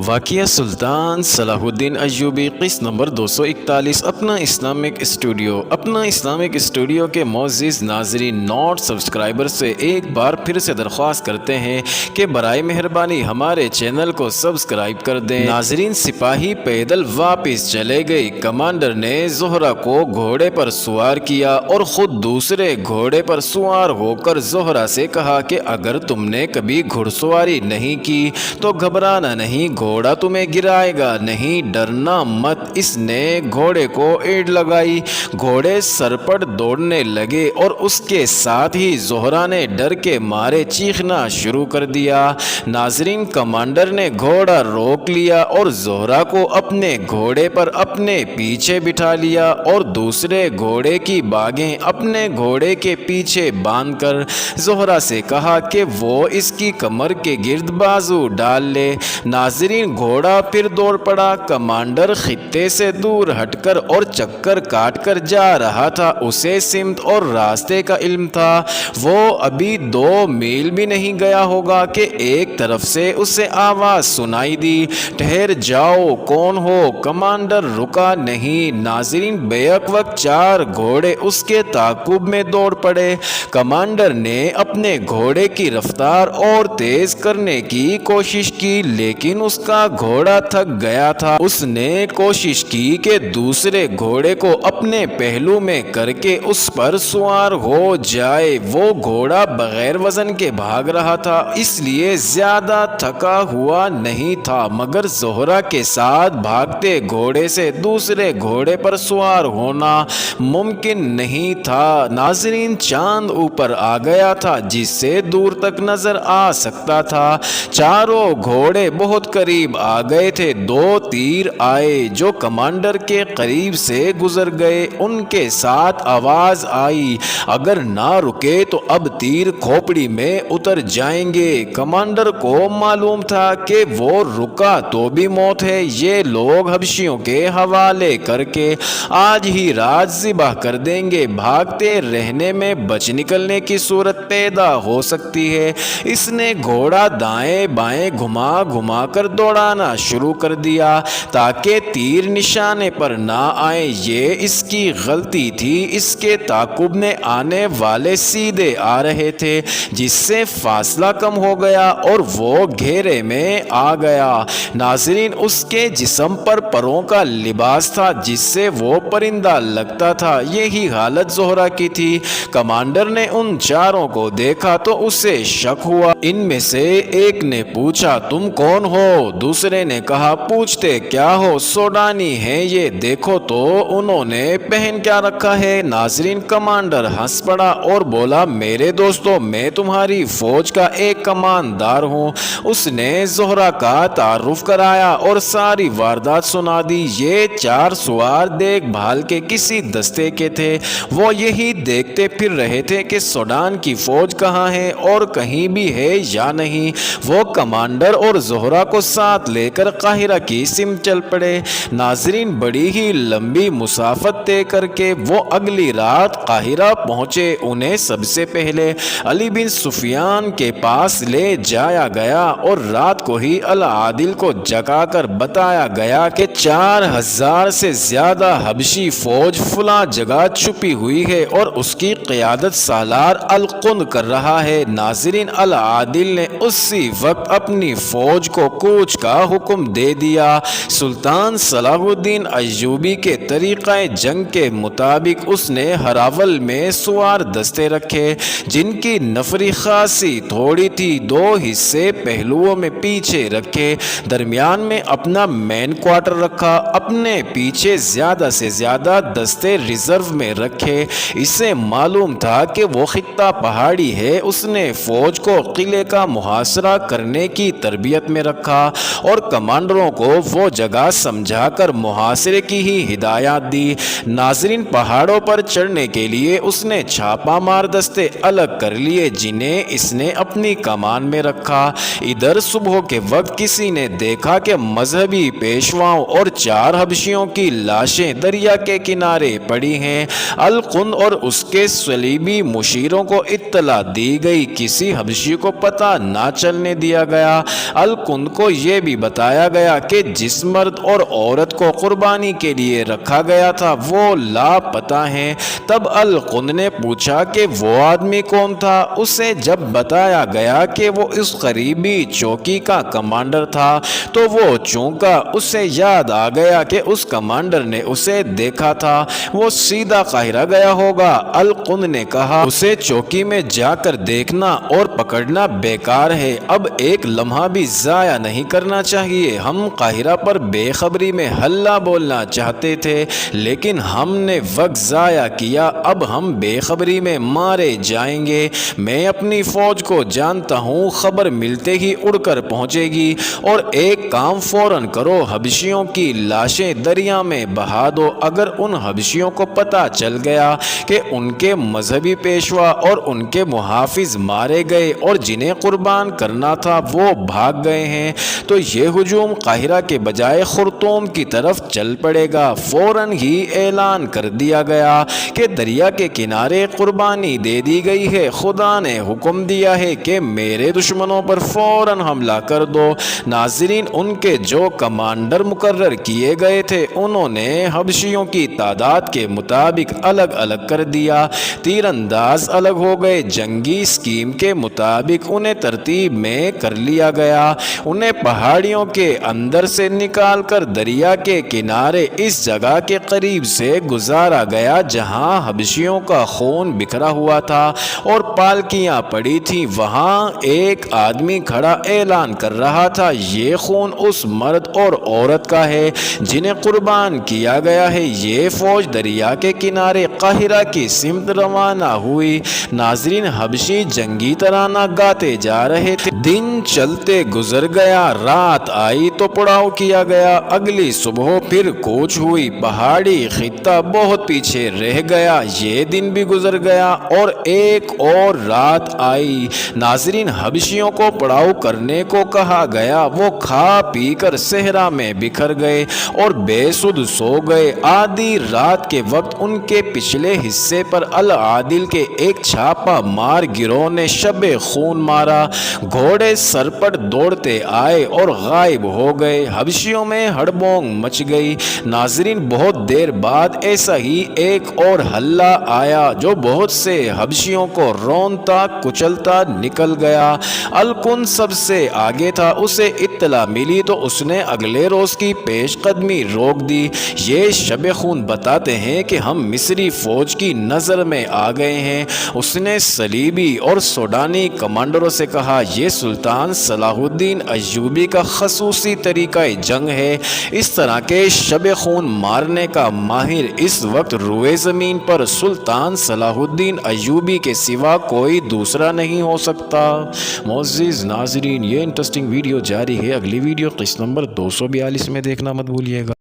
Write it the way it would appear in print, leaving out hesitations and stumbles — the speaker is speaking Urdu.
واقعہ سلطان صلاح الدین ایوبی قسط نمبر 241 اپنا اسلامک اسٹوڈیو کے معزز ناظرین نوٹ سبسکرائبر سے ایک بار پھر سے درخواست کرتے ہیں کہ برائے مہربانی ہمارے چینل کو سبسکرائب کر دیں۔ ناظرین، سپاہی پیدل واپس چلے گئے۔ کمانڈر نے زہرہ کو گھوڑے پر سوار کیا اور خود دوسرے گھوڑے پر سوار ہو کر زہرہ سے کہا کہ اگر تم نے کبھی گھڑ سواری نہیں کی تو گھبرانا نہیں، گھوڑا تمہیں گرائے گا نہیں، ڈرنا مت۔ اس نے گھوڑے کو ایڑ لگائی، گھوڑے سرپٹ دوڑنے لگے اور اس کے ساتھ ہی زہرہ نے ڈر کے مارے چیخنا شروع کر دیا۔ ناظرین، کمانڈر نے گھوڑا روک لیا اور زہرہ کو اپنے گھوڑے پر اپنے پیچھے بٹھا لیا اور دوسرے گھوڑے کی باگیں اپنے گھوڑے کے پیچھے باندھ کر زہرہ سے کہا کہ وہ اس کی کمر کے گرد بازو ڈال لے۔ ناظرین، گھوڑا پھر دوڑ پڑا۔ کمانڈر خطے سے دور ہٹ کر اور چکر کاٹ کر جا رہا تھا۔ اسے سمت اور راستے کا علم تھا۔ وہ ابھی 2 میل بھی نہیں گیا ہوگا کہ ایک طرف سے اسے آواز سنائی دی، ٹھہر جاؤ، کون ہو؟ کمانڈر رکا نہیں۔ ناظرین، بیک وقت 4 گھوڑے اس کے تعاقب میں دوڑ پڑے۔ کمانڈر نے اپنے گھوڑے کی رفتار اور تیز کرنے کی کوشش کی، لیکن اس کا گھوڑا تھک گیا تھا۔ اس نے کوشش کی کہ دوسرے گھوڑے کو اپنے پہلو میں کر کے اس پر سوار ہو جائے۔ وہ گھوڑا بغیر وزن کے بھاگ رہا تھا، اس لیے زیادہ تھکا ہوا نہیں تھا، مگر زہرہ کے ساتھ بھاگتے گھوڑے سے دوسرے گھوڑے پر سوار ہونا ممکن نہیں تھا۔ ناظرین، چاند اوپر آ گیا تھا جس سے دور تک نظر آ سکتا تھا۔ چاروں گھوڑے بہت قریب آ گئے تھے۔ 2 تیر آئے جو کمانڈر کے قریب سے گزر گئے۔ ان کے ساتھ آواز آئی، اگر نہ رکے تو اب تیر کھوپڑی میں اتر جائیں گے۔ کمانڈر کو معلوم تھا کہ وہ رکا تو بھی موت ہے۔ یہ لوگ حبشیوں کے حوالے کر کے آج ہی رات ذبح کر دیں گے۔ بھاگتے رہنے میں بچ نکلنے کی صورت پیدا ہو سکتی ہے۔ اس نے گھوڑا دائیں بائیں گھما گھما کر دوڑانا شروع کر دیا تاکہ تیر نشانے پر نہ آئے۔ یہ اس کی غلطی تھی۔ اس کے تعاقب میں آنے والے سیدھے آ رہے تھے، جس سے فاصلہ کم ہو گیا اور وہ گھیرے میں آ گیا۔ ناظرین، اس کے جسم پر پروں کا لباس تھا جس سے وہ پرندہ لگتا تھا۔ یہی حالت زہرہ کی تھی۔ کمانڈر نے ان چاروں کو دیکھا تو اسے شک ہوا۔ ان میں سے ایک نے پوچھا، تم کون ہو؟ دوسرے نے کہا، پوچھتے کیا ہو، سوڈانی ہیں یہ، دیکھو تو انہوں نے پہن کیا رکھا ہے۔ ناظرین، کمانڈر ہنس پڑا اور بولا، میرے دوستو، میں تمہاری فوج کا ایک کماندار ہوں۔ اس نے زہرہ کا تعارف کرایا اور ساری واردات سنا دی۔ یہ 4 سوار دیکھ بھال کے کسی دستے کے تھے۔ وہ یہی دیکھتے پھر رہے تھے کہ سوڈان کی فوج کہاں ہے اور کہیں بھی ہے یا نہیں۔ وہ کمانڈر اور زہرہ کو ساتھ لے کر قاہرہ کی سمت چل پڑے۔ ناظرین، بڑی ہی لمبی مسافت طے کر کے وہ اگلی رات قاہرہ پہنچے۔ انہیں سب سے پہلے علی بن سفیان کے پاس لے جایا گیا اور رات کو ہی العادل کو جگا کر بتایا گیا کہ 4000 سے زیادہ حبشی فوج فلاں جگہ چھپی ہوئی ہے اور اس کی قیادت سالار القند کر رہا ہے۔ ناظرین، العادل نے اسی وقت اپنی فوج کو کوچ کا حکم دے دیا۔ سلطان صلاح الدین ایوبی کے طریقہ جنگ کے مطابق اس نے ہراول میں سوار دستے رکھے جن کی نفری خاصی تھوڑی تھی۔ 2 حصے پہلوؤں میں پیچھے رکھے، درمیان میں اپنا مین کوارٹر رکھا، اپنے پیچھے زیادہ سے زیادہ دستے ریزرو میں رکھے۔ اسے معلوم تھا کہ وہ خطہ پہاڑی ہے۔ اس نے فوج کو قلعے کا محاصرہ کرنے کی تربیت میں رکھا اور کمانڈروں کو وہ جگہ سمجھا کر محاصرے کی ہی ہدایات دی۔ ناظرین، پہاڑوں پر چڑھنے کے لیے اس نے چھاپا مار دستے الگ کر لیے جنہیں اس نے اپنی کمان میں رکھا۔ ادھر صبح کے وقت کسی نے دیکھا کہ مذہبی پیشواؤں اور 4 حبشیوں کی لاشیں دریا کے کنارے پڑی ہیں۔ القند اور اس کے صلیبی مشیروں کو اطلاع دی گئی۔ کسی حبشی کو پتہ پتہ نہ چلنے دیا گیا۔ الکند کو یہ بھی بتایا گیا کہ جس مرد اور عورت کو قربانی کے لیے رکھا گیا تھا وہ لاپتہ ہیں۔ تب الکند نے پوچھا کہ وہ آدمی کون تھا؟ اسے جب بتایا گیا کہ وہ اس قریبی چوکی کا کمانڈر تھا تو وہ چونکا۔ اسے یاد آ گیا کہ اس کمانڈر نے اسے دیکھا تھا، وہ سیدھا قاہرہ گیا ہوگا۔ الکند نے کہا اسے چوکی میں جا کر دیکھنا اور پکڑنا بیکار ہے، اب ایک لمحہ بھی ضائع نہیں کرنا چاہیے۔ ہم قاہرہ پر بے خبری میں حلہ بولنا چاہتے تھے لیکن ہم نے وقت ضائع کیا، اب ہم بے خبری میں مارے جائیں گے۔ میں اپنی فوج کو جانتا ہوں، خبر ملتے ہی اڑ کر پہنچے گی، اور ایک کام فوراً کرو، حبشیوں کی لاشیں دریا میں بہا دو۔ اگر ان حبشیوں کو پتہ چل گیا کہ ان کے مذہبی پیشوا اور ان کے محافظ مارے گئے اور جنہیں قربان کرنا تھا وہ بھاگ گئے ہیں تو یہ ہجوم قاہرہ کے بجائے خرطوم کی طرف چل پڑے گا۔ فوراً ہی اعلان کر دیا گیا کہ دریا کے کنارے قربانی دے دی گئی ہے، خدا نے حکم دیا ہے کہ میرے دشمنوں پر فوراً حملہ کر دو۔ ناظرین، ان کے جو کمانڈر مقرر کیے گئے تھے انہوں نے حبشیوں کی تعداد کے مطابق الگ الگ کر دیا، تیر انداز الگ ہو گئے، جنگی اسکیم کے مطابق انہیں ترتیب میں کر لیا گیا، انہیں پہاڑیوں کے اندر سے نکال کر دریا کے کنارے اس جگہ کے قریب سے گزارا گیا جہاں حبشیوں کا خون بکھرا ہوا تھا اور پالکیاں پڑی تھیں۔ وہاں ایک آدمی کھڑا اعلان کر رہا تھا، یہ خون اس مرد اور عورت کا ہے جنہیں قربان کیا گیا ہے۔ یہ فوج دریا کے کنارے قاہرہ کی سمت روانہ ہوئی۔ ناظرین، حبشی جنگی ترانہ گاتے جا رہے تھے۔ دن چلتے گزر گیا، رات آئی تو پڑاؤ کیا گیا، اگلی صبح پھر کوچ ہوئی، پہاڑی خطہ بہت پیچھے رہ گیا، یہ دن بھی گزر گیا اور ایک اور رات آئی۔ ناظرین، حبشیوں کو پڑاؤ کرنے کو کہا گیا، وہ کھا پی کر صحرا میں بکھر گئے اور بے سدھ سو گئے۔ آدھی رات کے وقت ان کے پچھلے حصے پر العادل کے ایک چھاپا مار گروہ نے شب خون مارا، گھوڑے سرپٹ دوڑتے آئے اور غائب ہو گئے، حبشیوں میں ہڑبونگ مچ گئی۔ ناظرین، بہت دیر بعد ایسا ہی ایک اور حلہ آیا جو بہت سے حبشیوں کو رونتا کچلتا نکل گیا۔ الکند سب سے آگے تھا، اسے اطلاع ملی تو اس نے اگلے روز کی پیش قدمی روک دی۔ یہ شب خون بتاتے ہیں کہ ہم مصری فوج کی نظر میں آ گئے ہیں۔ اس نے صلیبی اور سوڈانی کمانڈروں سے کہا، یہ سلطان صلاح الدین ایوبی کا خصوصی طریقہ جنگ ہے، اس طرح کے شب خون مارنے کا ماہر اس وقت روئے زمین پر سلطان صلاح الدین ایوبی کے سوا کوئی دوسرا نہیں ہو سکتا۔ معزز ناظرین، یہ انٹرسٹنگ ویڈیو جاری ہے، اگلی ویڈیو قسط نمبر 242 میں دیکھنا مت بھولیے گا۔